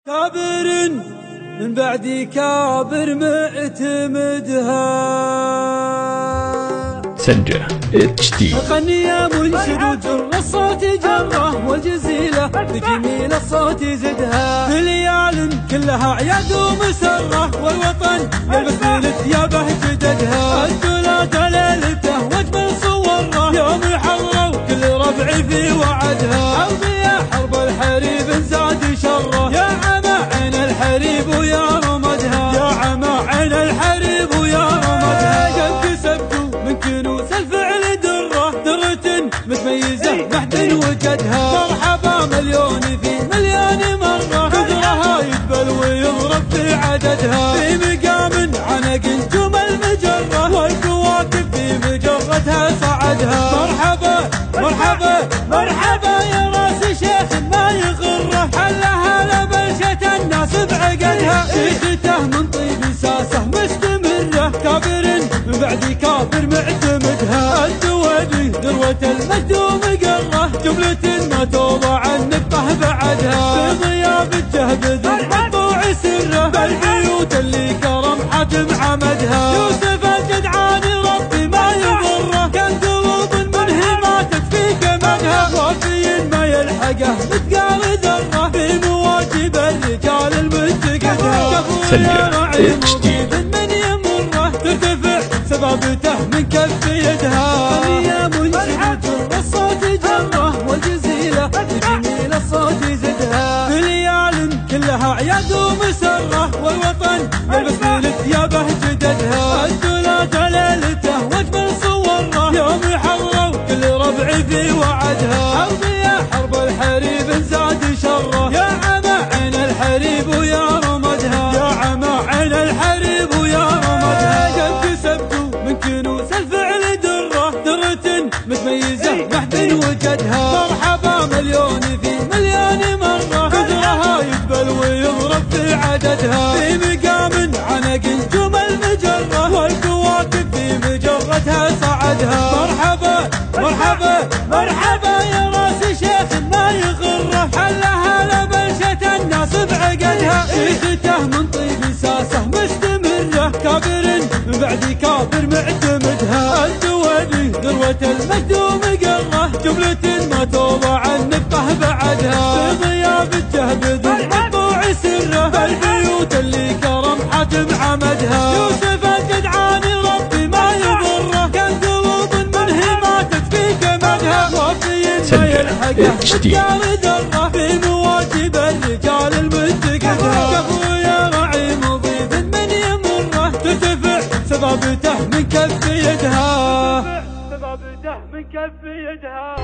كابر من بعد كابر معتمدها. سنجة HD. غني يا منشد وجر الصوت جره والجزيلة بجميل الصوت زدها. بليال كلها عياد ومسرة والوطن يلبس بالثيابه جددها. الثلاث ليلته واجمل صوره يوم الحرة وكل ربع في وعدها. يا حرب الحريب زاد شره يا عمى عين الحريب ويا رمدها. يا عمى عين الحريب ويا رمدها. قد كسبت من كنوز الفعل درة متميزة محد وجدها. مرحبا مليون في مليون مرة كثرها يقبل ويضرب في عددها. في مقام عنق نجوم المجرة والكواكب في مجرتها صعدها. مرحبا مرحبا مرحبا يا راس شيخ ما يغره. حلها لبلشة الناس بعقدها. شيشته من طيب ساسه مستمرة. كابر من بعد كابر معتمدها. الدوالي ذروة المجد ومقره جملة ما توضع النقطة بعدها. في ضياف الجهد المطبوع سره بالبيوت اللي كرم حاتم عمدها. يوسف الجدعان ربي ما يضره كان قلوب منه ماتت في كمدها. وفي ما يلحقه مثقال ذره في مواجب الرجال المنتقدها. سنجة HD. من يمره ترتفع سبابته من كف يدها. يا منشد الصوت جره والجزيلة بجميل الصوت زدها. بليال كلها عياد ومسرة والوطن يلبس بالثيابه جددها. الثلاث ليلته واجمل صوره يوم الحرة وكل ربع في وعدها. يا حرب الحريب زاد شره يا عمى عين الحريب ويا رمدها. يا عمى عين الحريب ويا رمدها. قد كسبت من كنوز الفعل درة متميزة محد وجدها. مرحبا مليون في مليون مرة كثرها يقبل ويضرب في عددها. في مقام عنق نجوم المجرة والكواكب في مجرتها صعدها. مرحبا مرحبا مرحبا يا راس شيخ ما يغره. حلها لبلشة الناس بعقدها. شيشته من طيب ساسه مستمرة. كابر من بعد كابر معتمدها. الدوالي ذروة المجد ومقره جملة ما توضع النقطة بعدها. في ضياف الجهد المطبوع سره بالبيوت اللي كرم حاتم عمدها. يوسف الجدعان ربي ما يضره كان قلوب منه ماتت في كمدها. وفي ما يلحقه مثقال ذره في مواجب الرجال المنتقدها. كفو يا رعي مضيف من يمره ترتفع سبابته من كف يدها. سبابته من كف يدها.